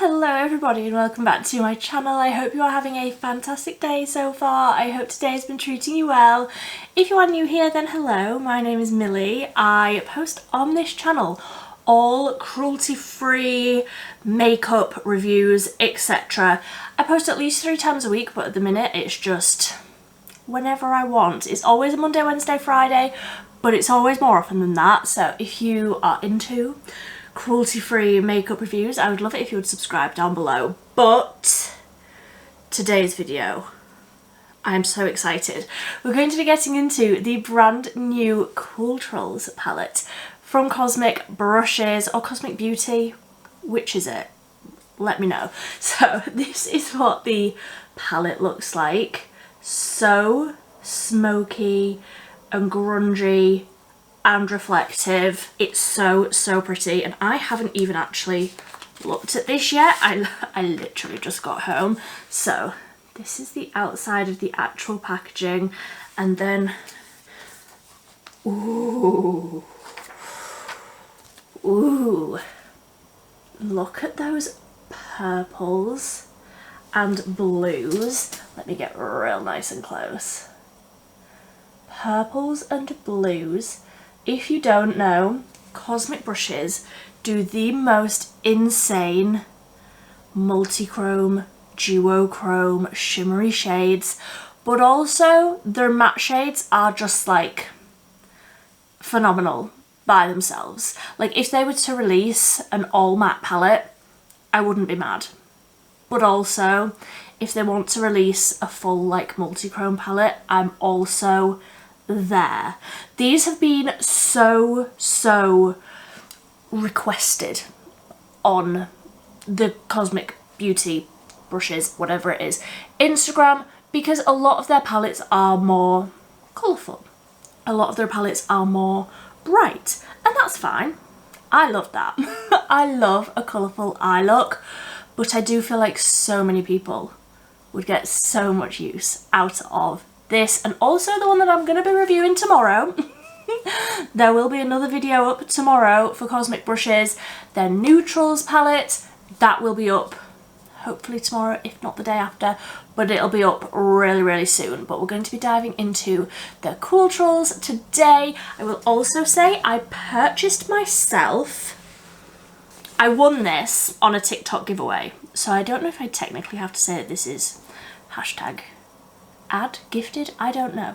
Hello everybody and welcome back to my channel. I hope you are having a fantastic day so far. I hope today has been treating you well. If you are new here, then hello, my name is Millie. I post on this channel all cruelty-free makeup reviews, etc. I post at least 3 times a week, but at the minute it's just whenever I want. It's always a Monday, Wednesday, Friday, but it's always more often than that. So if you are into cruelty-free makeup reviews, I would love it if you would subscribe down below. But today's video, I am so excited. We're going to be getting into the brand new COOLTRALS palette from Cosmic Brushes or Cosmic Beauty. Which is it? Let me know. So this is what the palette looks like. So smoky and grungy and reflective. It's so pretty, and I haven't even actually looked at this yet. I literally just got home. So this is the outside of the actual packaging, and then ooh, look at those purples and blues. Let me get real nice and close. Purples and blues. If you don't know, Cosmic Brushes do the most insane multi-chrome, duochrome, shimmery shades, but also their matte shades are just like phenomenal by themselves. Like if they were to release an all matte palette, I wouldn't be mad. But also, if they want to release a full like multi-chrome palette, I'm also there. These have been so requested on the Cosmic Beauty Brushes, whatever it is, Instagram, because a lot of their palettes are more colourful. A lot of their palettes are more bright, and that's fine. I love that. I love a colourful eye look, but I do feel like so many people would get so much use out of this, and also the one that I'm going to be reviewing tomorrow. There will be another video up tomorrow for Cosmic Brushes, their Neutrals palette. That will be up hopefully tomorrow, if not the day after, but it'll be up really soon. But we're going to be diving into the COOLTRALS today. I will also say I purchased myself, I won this on a TikTok giveaway, so I don't know if I technically have to say that this is hashtag ad gifted, I don't know.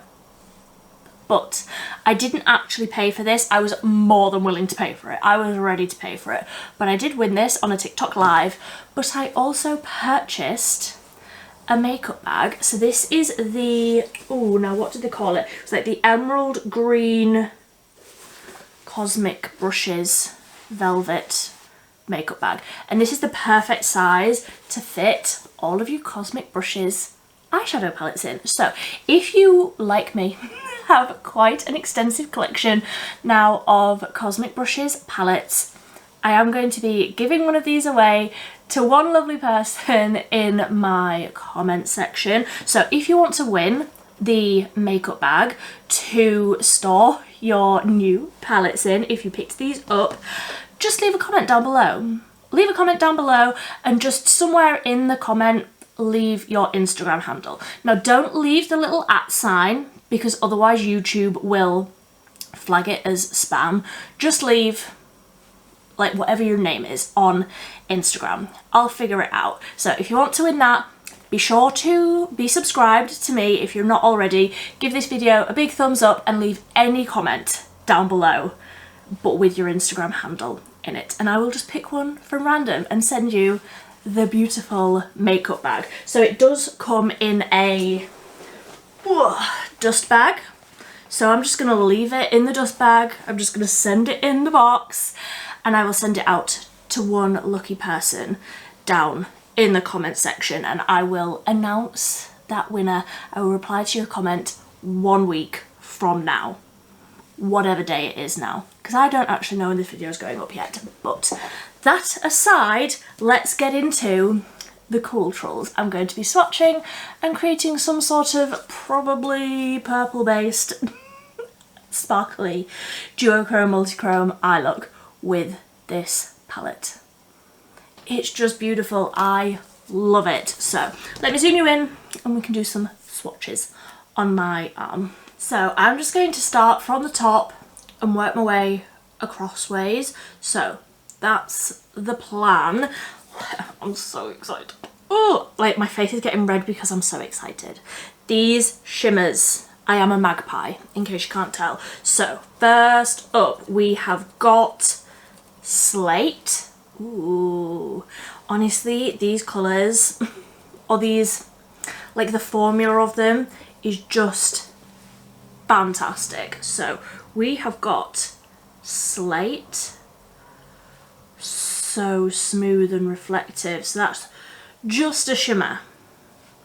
But I didn't actually pay for this. I was more than willing to pay for it. I was ready to pay for it. But I did win this on a TikTok live. But I also purchased a makeup bag. So this is the, oh, now what did they call it? It's like the emerald green Cosmic Brushes velvet makeup bag. And this is the perfect size to fit all of your Cosmic Brushes eyeshadow palettes in. So if you, like me, have quite an extensive collection now of Cosmic Brushes palettes, I am going to be giving one of these away to one lovely person in my comment section. So if you want to win the makeup bag to store your new palettes in, if you picked these up, just leave a comment down below. Leave a comment down below, and just somewhere in the comment leave your Instagram handle. Now don't leave the little @sign, because otherwise YouTube will flag it as spam. Just leave like whatever your name is on Instagram. I'll figure it out. So if you want to win that, be sure to be subscribed to me if you're not already. Give this video a big thumbs up and leave any comment down below, but with your Instagram handle in it, and I will just pick one from random and send you the beautiful makeup bag. So it does come in a dust bag, so I'm just going to leave it in the dust bag. I'm just going to send it in the box, and I will send it out to one lucky person down in the comment section, and I will announce that winner. I will reply to your comment 1 week from now, whatever day it is now, because I don't actually know when this video is going up yet. But that aside, let's get into the COOLTRALS. I'm going to be swatching and creating some sort of probably purple based sparkly duochrome multichrome eye look with this palette. It's just beautiful. I love it. So let me zoom you in and we can do some swatches on my arm. So I'm just going to start from the top and work my way across ways. So that's the plan. I'm so excited. Oh, like my face is getting red because I'm so excited. These shimmers, I am a magpie in case you can't tell. So first up we have got Slate. Ooh, honestly these colours, or these, like the formula of them is just fantastic. So we have got Slate, so smooth and reflective. So that's just a shimmer,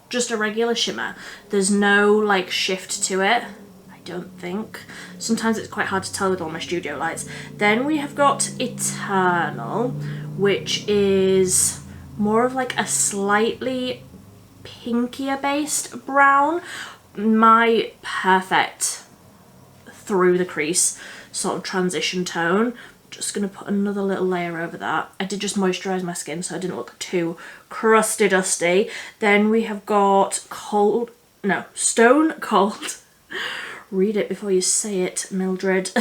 just a regular shimmer. There's no like shift to it, I don't think. Sometimes it's quite hard to tell with all my studio lights. Then we have got Eternal, which is more of like a slightly pinkier based brown. My perfect through the crease sort of transition tone. Just gonna put another little layer over that. I did just moisturize my skin so I didn't look too crusty dusty. Then we have got Stone Cold. Read it before you say it, Mildred.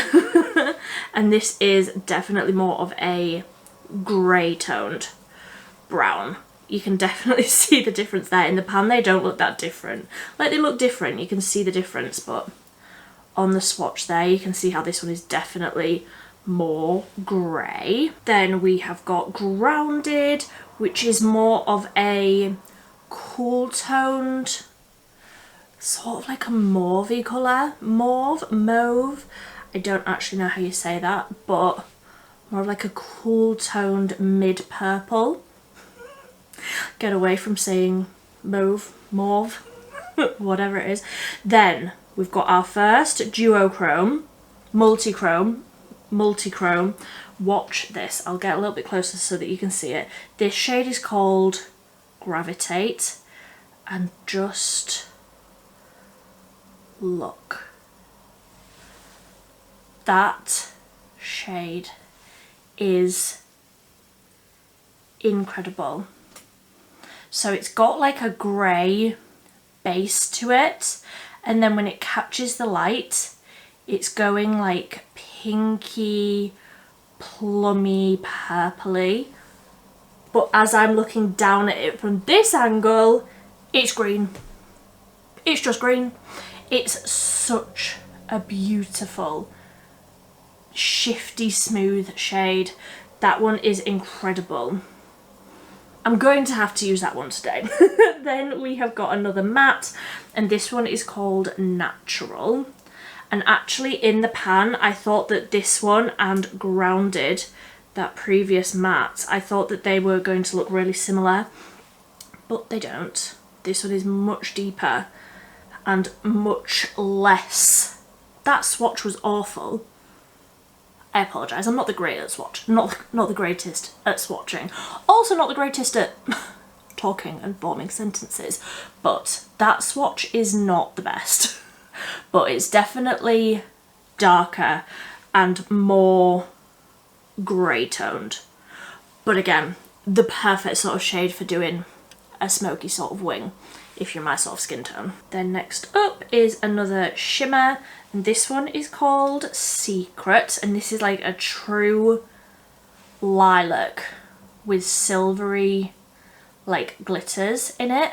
And this is definitely more of a grey toned brown. You can definitely see the difference there. In the pan they don't look that different. Like they look different, you can see the difference, but on the swatch there you can see how this one is definitely more grey. Then we have got Grounded, which is more of a cool toned, sort of like a mauvey colour. Mauve. I don't actually know how you say that, but more of like a cool toned mid purple. Get away from saying mauve, whatever it is. Then we've got our first duochrome, multichrome. Watch this. I'll get a little bit closer so that you can see it. This shade is called Gravitate, and just look. That shade is incredible. So it's got like a grey base to it, and then when it catches the light it's going like pinky, plummy, purpley. But as I'm looking down at it from this angle, it's green. It's just green. It's such a beautiful, shifty, smooth shade. That one is incredible. I'm going to have to use that one today. Then we have got another matte, and this one is called Natural. And actually in the pan, I thought that this one and Grounded, that previous matte, I thought that they were going to look really similar, but they don't. This one is much deeper and much less. That swatch was awful. I apologise, I'm not the greatest at swatch. Not the greatest at swatching. Also not the greatest at talking and forming sentences, but that swatch is not the best. But it's definitely darker and more grey toned. But again, the perfect sort of shade for doing a smoky sort of wing if you're my sort of skin tone. Then next up is another shimmer, and this one is called Secret, and this is like a true lilac with silvery like glitters in it,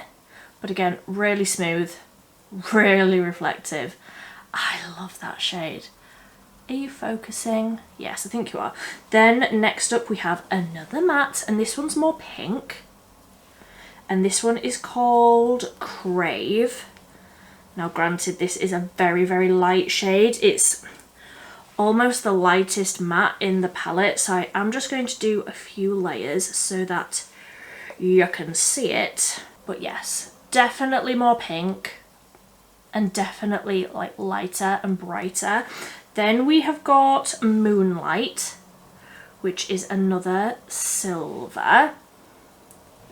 but again really smooth, really reflective. I love that shade. Are you focusing? Yes, I think you are. Then next up we have another matte, and this one's more pink, and this one is called Crave. Now granted, this is a very, very light shade. It's almost the lightest matte in the palette, so I am just going to do a few layers so that you can see it. But yes, definitely more pink and definitely like lighter and brighter. Then we have got Moonlight, which is another silver.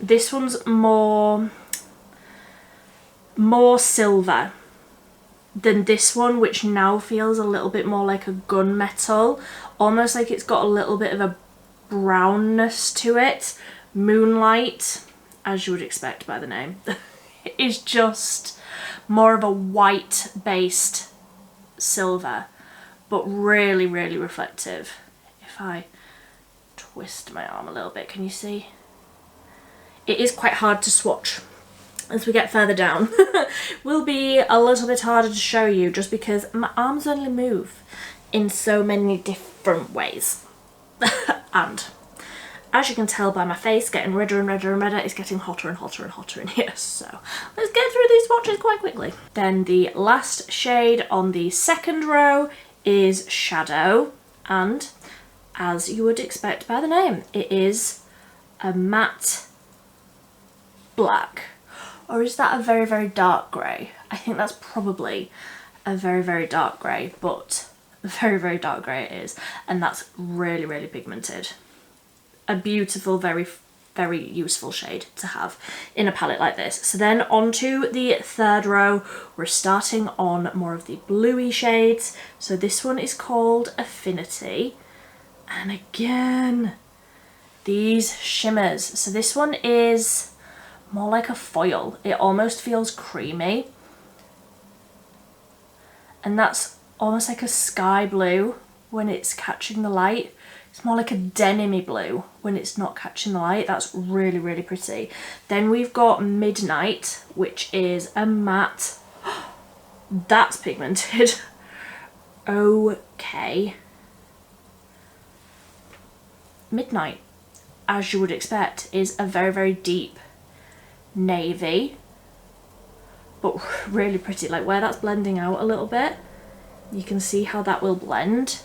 This one's more silver than this one, which now feels a little bit more like a gunmetal, almost like it's got a little bit of a brownness to it, Moonlight, as you would expect by the name, is just more of a white based silver, but really, really reflective. If I twist my arm a little bit, can you see? It is quite hard to swatch as we get further down. Will be a little bit harder to show you just because my arms only move in so many different ways. And as you can tell by my face getting redder and redder and redder, it's getting hotter and hotter and hotter in here. So let's get through these swatches quite quickly. Then the last shade on the second row is Shadow, and as you would expect by the name, it is a matte black. Or is that a very, very dark grey? I think that's probably a very, very dark grey, but very, very dark grey it is. And that's really, really pigmented. A beautiful, very, very useful shade to have in a palette like this. So then onto the third row, we're starting on more of the bluey shades. So this one is called Affinity. And again, these shimmers. So this one is more like a foil. It almost feels creamy. And that's almost like a sky blue when it's catching the light. It's more like a denim-y blue when it's not catching the light. That's really, really pretty. Then we've got Midnight, which is a matte. That's pigmented. Okay. Midnight, as you would expect, is a very, very deep navy, but really pretty. Like where that's blending out a little bit, you can see how that will blend,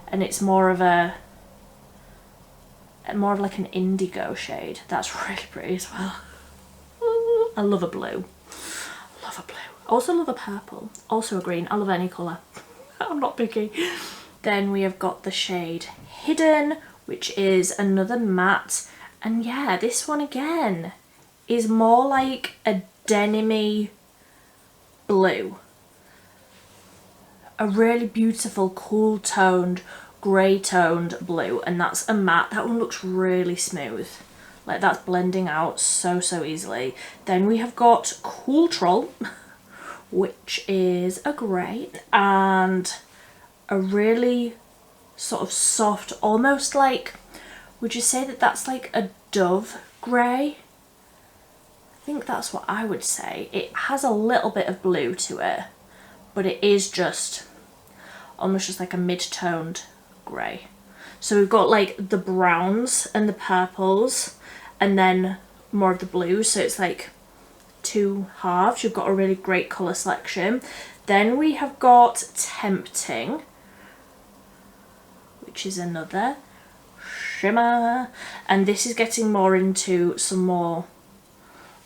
and it's more of like an indigo shade. That's really pretty as well. I love a blue. I love a blue. I also love a purple. Also a green. I love any colour. I'm not picky. Then we have got the shade Hidden, which is another matte. And yeah, this one again is more like a denim-y blue. A really beautiful, cool toned, grey toned blue, and that's a matte. That one looks really smooth. Like that's blending out so, so easily. Then we have got COOLTRAL, which is a grey and a really sort of soft, almost like, would you say that that's like a dove grey? I think that's what I would say. It has a little bit of blue to it, but it is just almost just like a mid-toned grey. So we've got like the browns and the purples and then more of the blues, so it's like two halves. You've got a really great colour selection. Then we have got Tempting, which is another shimmer, and this is getting more into some more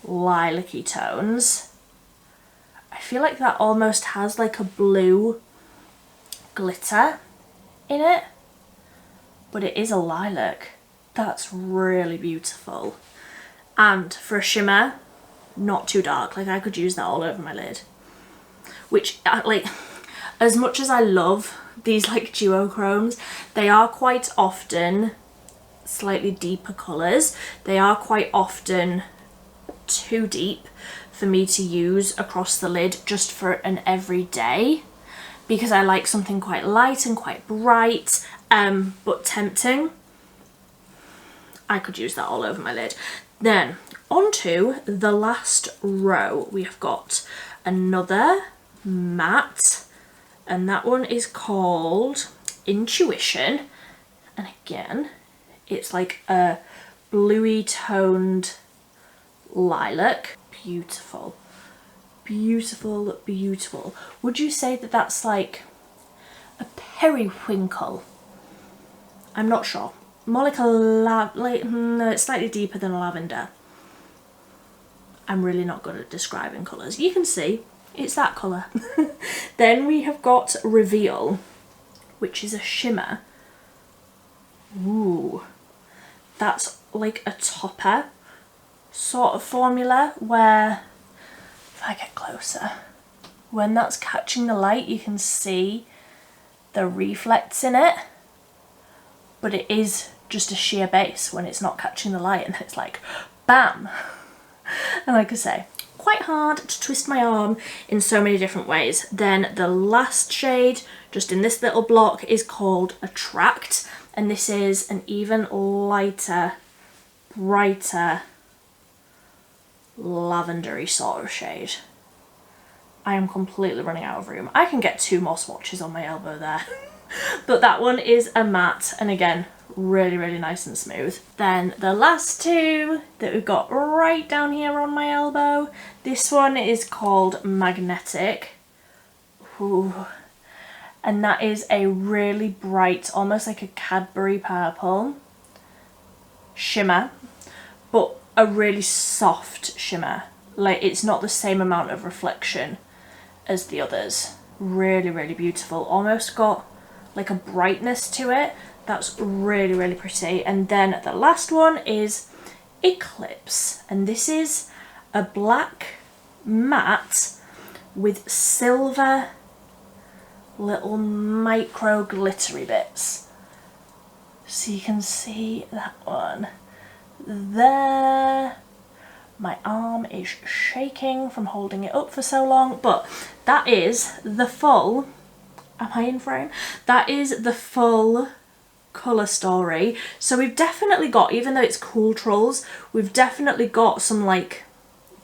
lilac-y tones. I feel like that almost has like a blue glitter in it, but it is a lilac. That's really beautiful. And for a shimmer, not too dark. Like I could use that all over my lid. Which, like, as much as I love these like duochromes, they are quite often slightly deeper colours. They are quite often too deep for me to use across the lid just for an everyday, because I like something quite light and quite bright, but Tempting, I could use that all over my lid. Then onto the last row, we have got another matte, and that one is called Intuition, and again it's like a bluey toned lilac. Beautiful, beautiful, beautiful. Would you say that that's like a periwinkle? I'm not sure. More like a no, it's slightly deeper than a lavender. I'm really not good at describing colours. You can see it's that colour. Then we have got Reveal, which is a shimmer. Ooh, that's like a topper sort of formula where, if I get closer, when that's catching the light you can see the reflex in it, but it is just a sheer base when it's not catching the light, and it's like, bam. And like I say, quite hard to twist my arm in so many different ways. Then the last shade, just in this little block, is called Attract, and this is an even lighter, brighter, lavendery sort of shade. I am completely running out of room. I can get 2 more swatches on my elbow there. But that one is a matte, and again, really, really nice and smooth. Then the last 2 that we've got right down here on my elbow, this one is called Magnetic. Ooh. And that is a really bright, almost like a Cadbury purple shimmer, but a really soft shimmer. Like, it's not the same amount of reflection as the others. Really, really beautiful. Almost got like a brightness to it. That's really, really pretty. And then the last one is Eclipse, and this is a black matte with silver little micro glittery bits. So you can see that one there. My arm is shaking from holding it up for so long, but that is the full, am I in frame? That is the full colour story. So we've definitely got, even though it's COOLTRALS, we've definitely got some, like,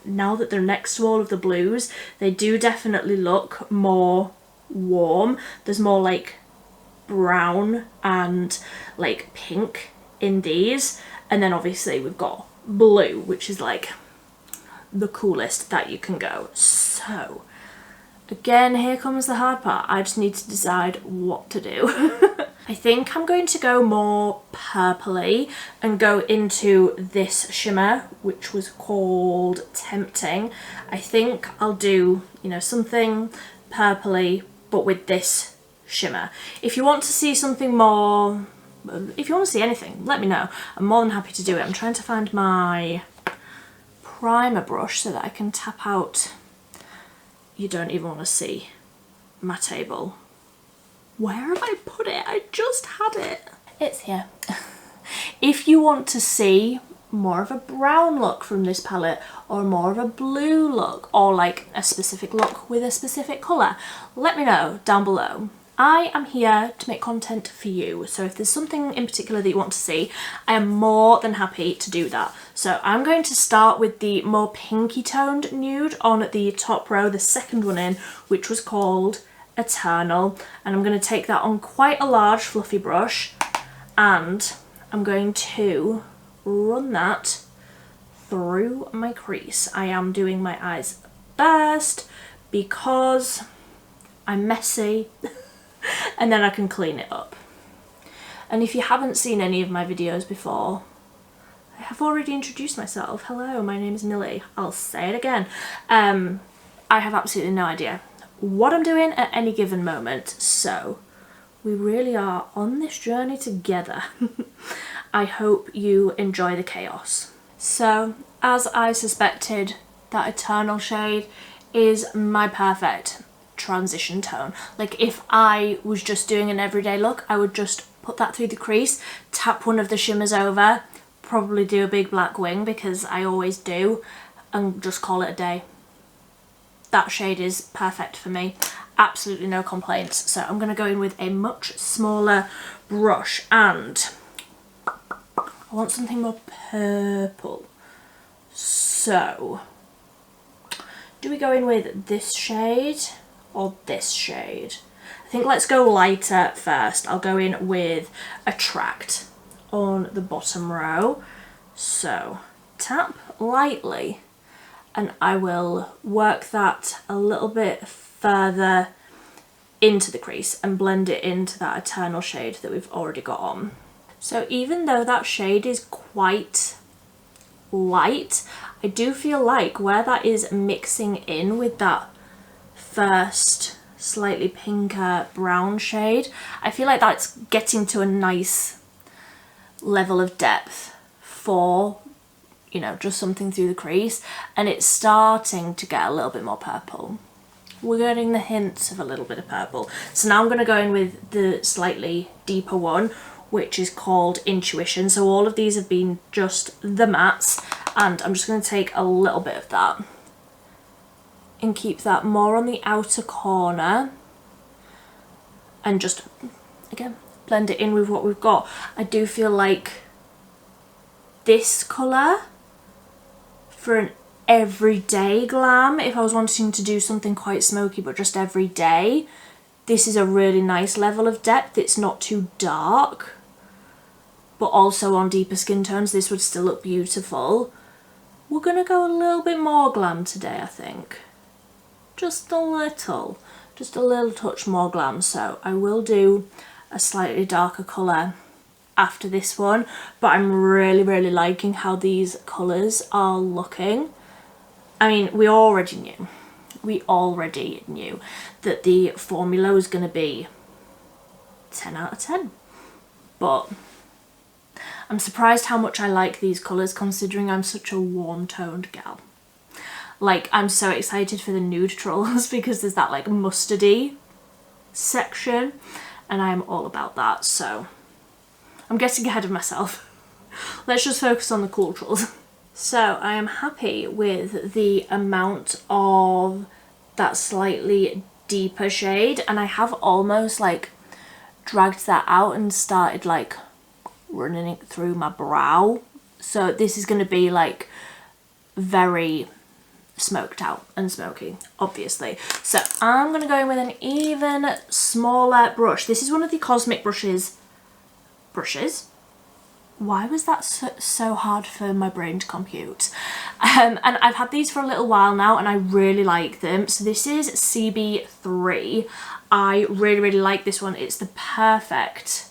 now that they're next to all of the blues, they do definitely look more warm. There's more like brown and like pink in these, and then obviously we've got blue, which is like the coolest that you can go. So again, here comes the hard part. I just need to decide what to do. I think I'm going to go more purpley and go into this shimmer, which was called Tempting. I think I'll do, you know, something purpley, but with this shimmer. If you want to see something more, if you want to see anything, let me know. I'm more than happy to do it. I'm trying to find my primer brush so that I can tap out. You don't even want to see my table. Where have I put it? I just had it. It's here. If you want to see more of a brown look from this palette, or more of a blue look, or like a specific look with a specific colour, let me know down below. I am here to make content for you, so if there's something in particular that you want to see, I am more than happy to do that. So I'm going to start with the more pinky toned nude on the top row, the second one in, which was called Eternal, and I'm going to take that on quite a large fluffy brush, and I'm going to run that through my crease. I am doing my eyes first because I'm messy and then I can clean it up. And if you haven't seen any of my videos before, I have already introduced myself. Hello, my name is Millie. I'll say it again. I have absolutely no idea what I'm doing at any given moment, so we really are on this journey together. I hope you enjoy the chaos. So, as I suspected, that Eternal shade is my perfect transition tone. Like, if I was just doing an everyday look, I would just put that through the crease, tap one of the shimmers over, probably do a big black wing because I always do, and just call it a day. That shade is perfect for me. Absolutely no complaints. So I'm going to go in with a much smaller brush, and I want something more purple. So do we go in with this shade or this shade? I think let's go lighter first. I'll go in with Attract on the bottom row. So tap lightly, and I will work that a little bit further into the crease and blend it into that Eternal shade that we've already got on. So even though that shade is quite light, I do feel like where that is mixing in with that first slightly pinker brown shade, I feel like that's getting to a nice level of depth for, you know, just something through the crease, and it's starting to get a little bit more purple. We're getting the hints of a little bit of purple. So now I'm going to go in with the slightly deeper one, which is called Intuition. So all of these have been just the mattes, and I'm just going to take a little bit of that and keep that more on the outer corner and just, again, blend it in with what we've got. I do feel like this colour for an everyday glam, if I was wanting to do something quite smoky but just everyday, this is a really nice level of depth. It's not too dark, but also on deeper skin tones this would still look beautiful. We're gonna go a little bit more glam today, I think. Just a little touch more glam. So I will do a slightly darker colour after this one, but I'm really liking how these colours are looking. I mean, we already knew that the formula was going to be 10 out of 10, but I'm surprised how much I like these colours considering I'm such a warm toned gal. Like, I'm so excited for the neutrals because there's that like mustardy section and I'm all about that, so I'm getting ahead of myself. Let's just focus on the COOLTRALS. So I am happy with the amount of that slightly deeper shade, and I have almost like dragged that out and started like running it through my brow. So this is going to be like very smoked out and smoky, obviously. So I'm going to go in with an even smaller brush. This is one of the Cosmic brushes. Why was that so hard for my brain to compute? And I've had these for a little while now and I really like them. So this is CB3. I really like this one. It's the perfect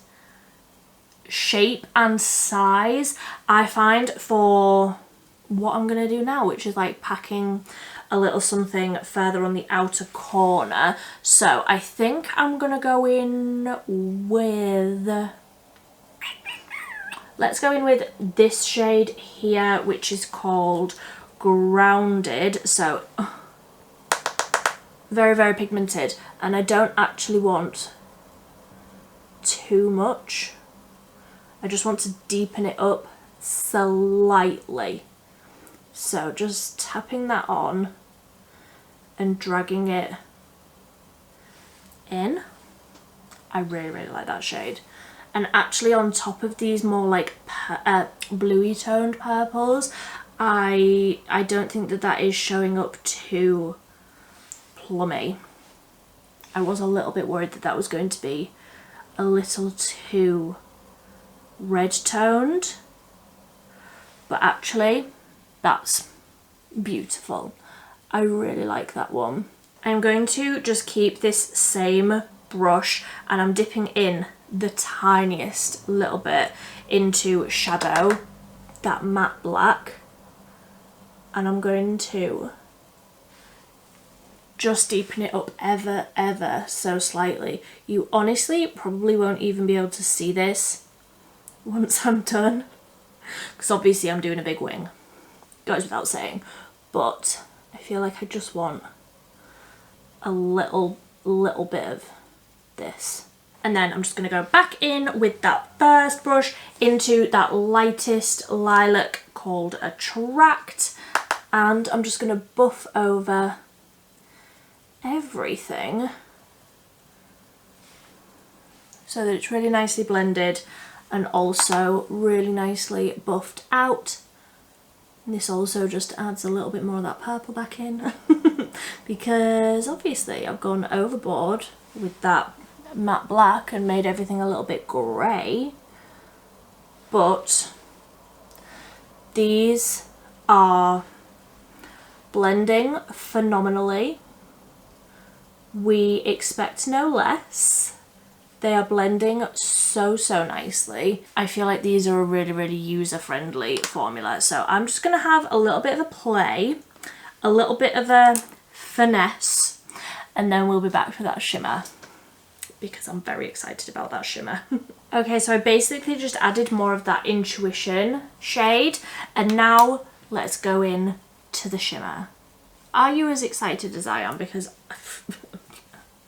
shape and size, I find, for what I'm gonna do now, which is like packing a little something further on the outer corner. So I think I'm gonna go in with, let's go in with this shade here, which is called Grounded. So very pigmented, and I don't actually want too much. I just want to deepen it up slightly. So just tapping that on and dragging it in. I really like that shade. And actually on top of these more like bluey toned purples, I don't think that is showing up too plummy. I was a little bit worried that was going to be a little too red toned, but actually that's beautiful. I really like that one. I'm going to just keep this same brush and I'm dipping in the tiniest little bit into shadow, that matte black, and I'm going to just deepen it up ever so slightly. You honestly probably won't even be able to see this once I'm done, because obviously I'm doing a big wing, goes without saying, but I feel like I just want a little bit of this. And then I'm just going to go back in with that first brush into that lightest lilac called Attract, and I'm just going to buff over everything so that it's really nicely blended and also really nicely buffed out. And this also just adds a little bit more of that purple back in because obviously I've gone overboard with that matte black and made everything a little bit grey, but these are blending phenomenally. We expect no less. They are blending so nicely. I feel like these are a really user-friendly formula, so I'm just going to have a little bit of a play, a little bit of a finesse, and then we'll be back for that shimmer, because I'm very excited about that shimmer. Okay, so I basically just added more of that Intuition shade, and now let's go in to the shimmer. Are you as excited as I am? Because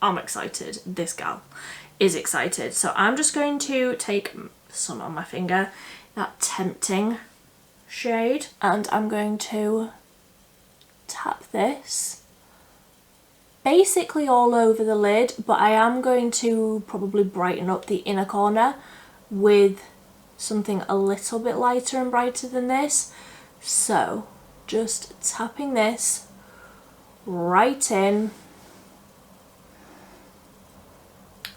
I'm excited. This gal is excited. So I'm just going to take Sun on my finger, that Tempting shade. And I'm going to tap this basically all over the lid, but I am going to probably brighten up the inner corner with something a little bit lighter and brighter than this. So just tapping this right in.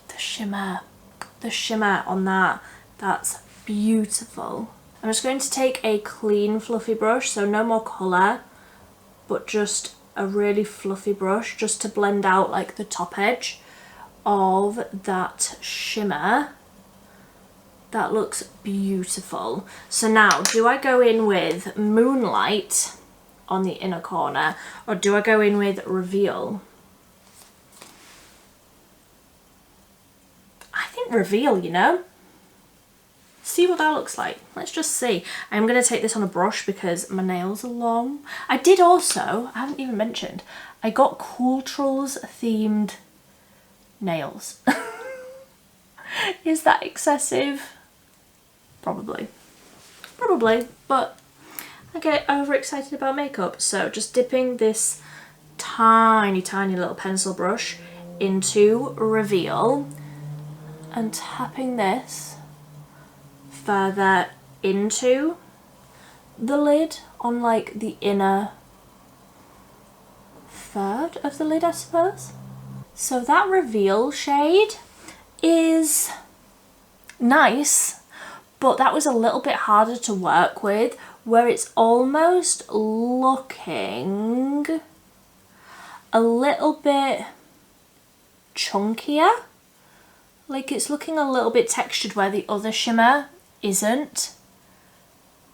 The shimmer on that, that's beautiful. I'm just going to take a clean fluffy brush, so no more colour, but just a really fluffy brush just to blend out like the top edge of that shimmer. That looks beautiful. So now, do I go in with Moonlight on the inner corner, or do I go in with Reveal? I think Reveal, you know? See what that looks like. Let's just see. I'm going to take this on a brush because my nails are long. I did also, I haven't even mentioned, I got COOLTRALS themed nails. Is that excessive? Probably, but I get overexcited about makeup. So just dipping this tiny little pencil brush into Reveal and tapping this further into the lid on like the inner third of the lid, I suppose. So that Reveal shade is nice, but that was a little bit harder to work with, where it's almost looking a little bit chunkier. Like it's looking a little bit textured where the other shimmer isn't.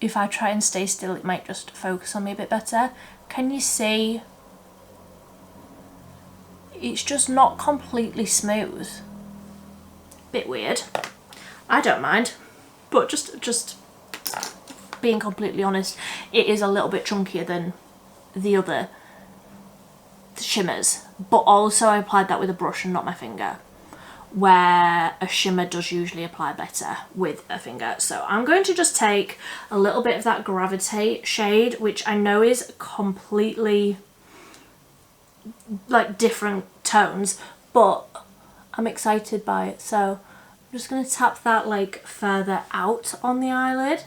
If I try and stay still, it might just focus on me a bit better. Can you see? It's just not completely smooth. Bit weird. I don't mind, but just being completely honest, it is a little bit chunkier than the other shimmers, but also I applied that with a brush and not my finger, where a shimmer does usually apply better with a finger. So I'm going to just take a little bit of that Gravitate shade, which I know is completely like different tones, but I'm excited by it. So I'm just going to tap that like further out on the eyelid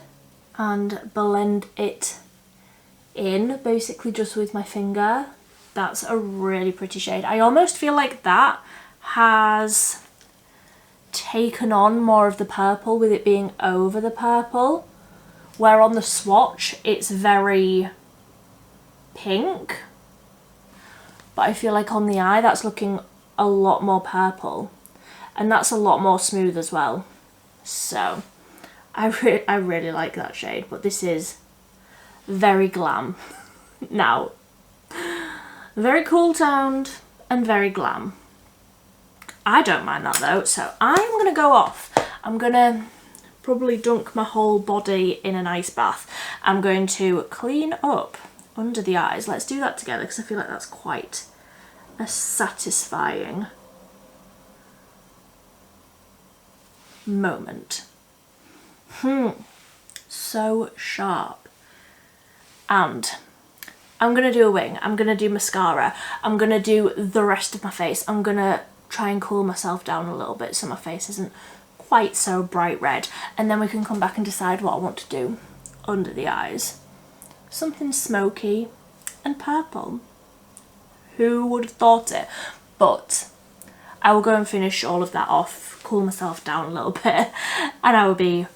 and blend it in, basically just with my finger. That's a really pretty shade. I almost feel like that has taken on more of the purple with it being over the purple, where on the swatch it's very pink, but I feel like on the eye that's looking a lot more purple, and that's a lot more smooth as well. So I really like that shade, but this is very glam. Now, very cool toned and very glam. I don't mind that though, so I'm gonna go off. I'm gonna probably dunk my whole body in an ice bath. I'm going to clean up under the eyes. Let's do that together because I feel like that's quite a satisfying moment. So sharp. And I'm gonna do a wing, I'm gonna do mascara, I'm gonna do the rest of my face. I'm gonna try and cool myself down a little bit so my face isn't quite so bright red, and then we can come back and decide what I want to do under the eyes. Something smoky and purple. Who would have thought it? But I will go and finish all of that off, cool myself down a little bit, and I will be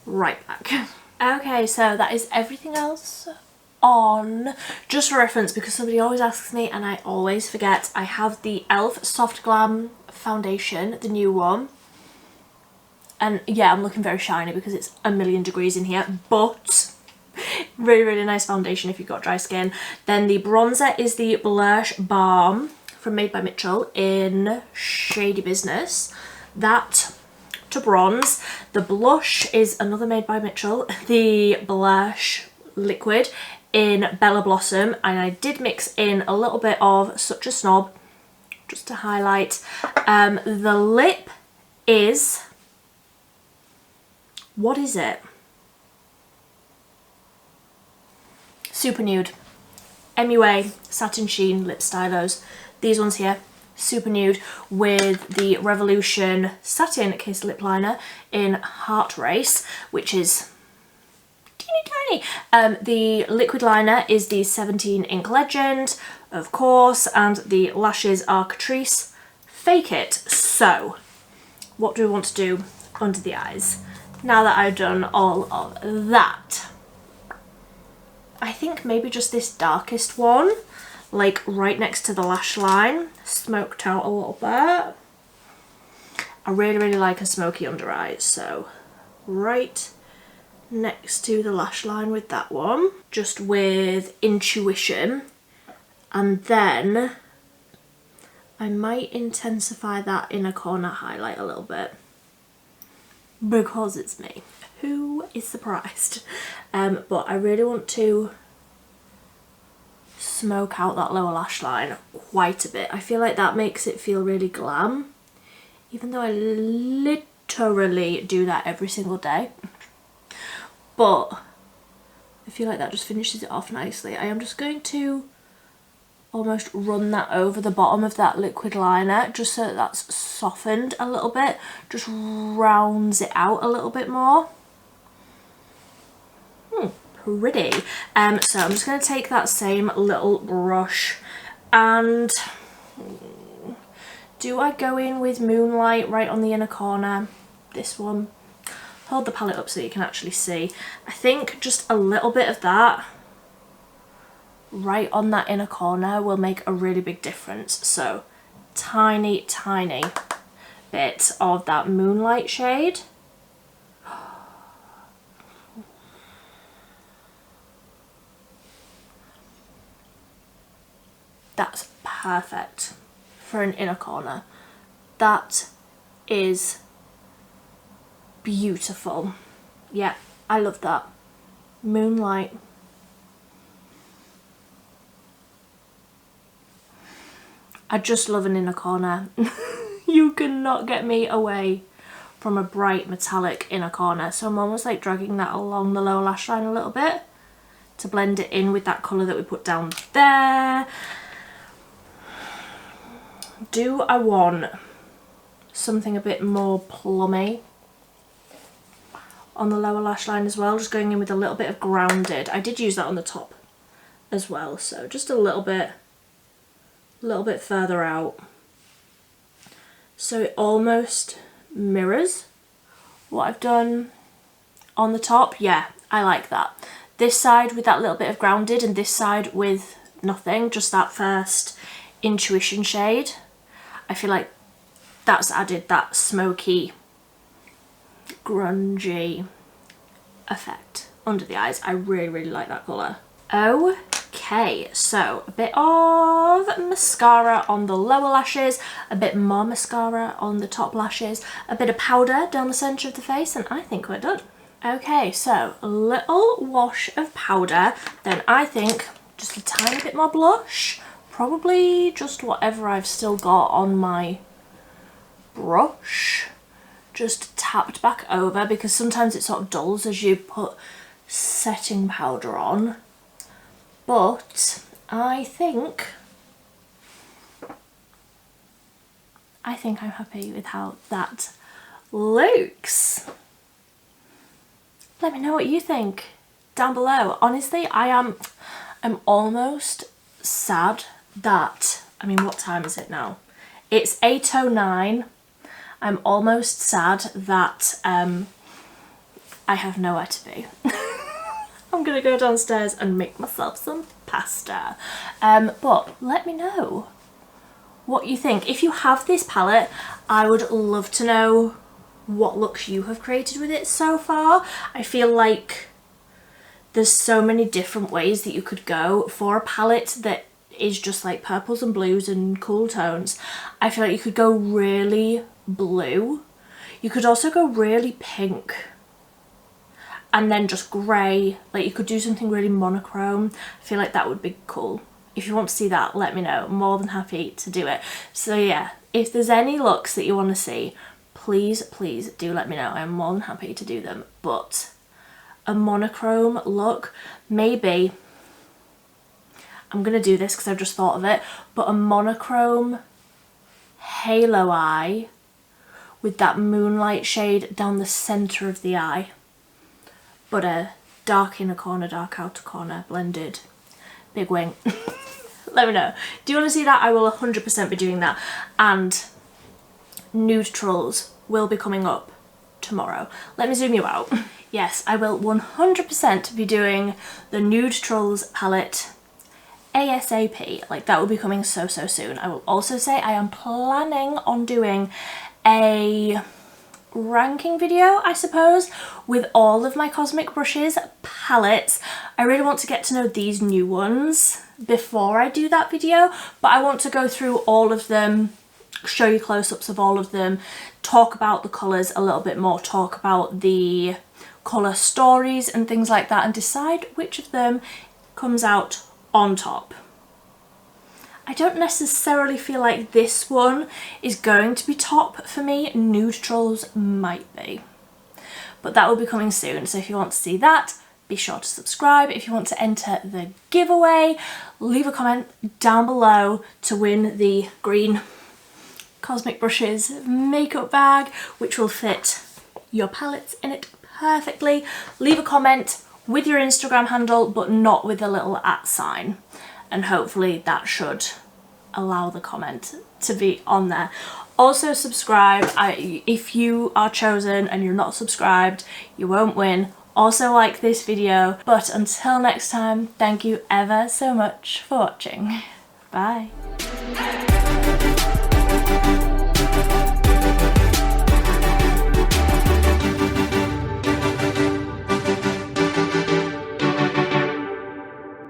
right back. Okay, so that is everything else on. Just for reference, because somebody always asks me and I always forget, I have the e.l.f. Soft Glam foundation, the new one. And yeah, I'm looking very shiny because it's a million degrees in here, but really nice foundation if you've got dry skin. Then the bronzer is the Blush Balm from Made by Mitchell in Shady Business. That to bronze. The blush is another Made by Mitchell, the Blush Liquid in Bella Blossom, and I did mix in a little bit of Such a Snob just to highlight. The lip is What is it? Super nude. MUA Satin Sheen Lip Stylos. These ones here, super nude, with the Revolution Satin Kiss Lip Liner in Heart Race, which is teeny tiny. The liquid liner is the 17 Ink Legend, of course, and the lashes are Catrice Fake It. So, what do we want to do under the eyes now that I've done all of that? I think maybe just this darkest one, like right next to the lash line, smoked out a little bit. I really like a smoky under eye, so right next to the lash line with that one, just with Intuition, and then I might intensify that inner corner highlight a little bit because it's me. Who is surprised? But I really want to smoke out that lower lash line quite a bit. I feel like that makes it feel really glam, even though I literally do that every single day. But I feel like that just finishes it off nicely. I am just going to almost run that over the bottom of that liquid liner just so that that's softened a little bit, just rounds it out a little bit more. Pretty. So I'm just going to take that same little brush and do I go in with Moonlight right on the inner corner? This one. Hold the palette up so you can actually see. I think just a little bit of that right on that inner corner will make a really big difference. So tiny bit of that Moonlight shade. That's perfect for an inner corner. That is beautiful. Yeah, I love that. Moonlight. I just love an inner corner. You cannot get me away from a bright metallic inner corner. So I'm almost like dragging that along the lower lash line a little bit to blend it in with that colour that we put down there. Do I want something a bit more plummy on the lower lash line as well? Just going in with a little bit of Grounded. I did use that on the top as well, so just a little bit further out. So it almost mirrors what I've done on the top. Yeah, I like that. This side with that little bit of Grounded and this side with nothing, just that first Intuition shade. I feel like that's added that smoky, grungy effect under the eyes. I really like that colour. Okay, so a bit of mascara on the lower lashes, a bit more mascara on the top lashes, a bit of powder down the centre of the face, and I think we're done. Okay, so a little wash of powder, then I think just a tiny bit more blush. Probably just whatever I've still got on my brush, just tapped back over, because sometimes it sort of dulls as you put setting powder on. But I think I'm happy with how that looks. Let me know what you think down below. Honestly, I'm almost sad that, I mean, what time is it now? It's 8:09. I'm almost sad that I have nowhere to be. I'm gonna go downstairs and make myself some pasta. But let me know what you think. If you have this palette, I would love to know what looks you have created with it so far. I feel like there's so many different ways that you could go for a palette that is just like purples and blues and cool tones. I feel like you could go really blue. You could also go really pink and then just grey. Like you could do something really monochrome. I feel like that would be cool. If you want to see that, let me know. I'm more than happy to do it. So yeah, if there's any looks that you want to see, please, please do let me know. I'm more than happy to do them. But a monochrome look, maybe, I'm going to do this because I've just thought of it, but a monochrome halo eye with that moonlight shade down the centre of the eye, but a dark inner corner, dark outer corner, blended, big wing. Let me know. Do you want to see that? I will 100% be doing that. And Neutrals will be coming up tomorrow. Let me zoom you out. Yes, I will 100% be doing the Neutrals palette ASAP. Like, that will be coming so soon. I will also say I am planning on doing a ranking video, I suppose, with all of my Cosmic Brushes palettes. I really want to get to know these new ones before I do that video, but I want to go through all of them, show you close-ups of all of them, talk about the colours a little bit more, talk about the colour stories and things like that, and decide which of them comes out on top. I don't necessarily feel like this one is going to be top for me. Neutrals might be, but that will be coming soon. So if you want to see that, be sure to subscribe. If you want to enter the giveaway, leave a comment down below to win the green Cosmic Brushes makeup bag, which will fit your palettes in it perfectly. Leave a comment with your Instagram handle, but not with the little @ sign. And hopefully that should allow the comment to be on there. Also subscribe. If you are chosen and you're not subscribed, you won't win. Also like this video. But until next time, thank you ever so much for watching. Bye.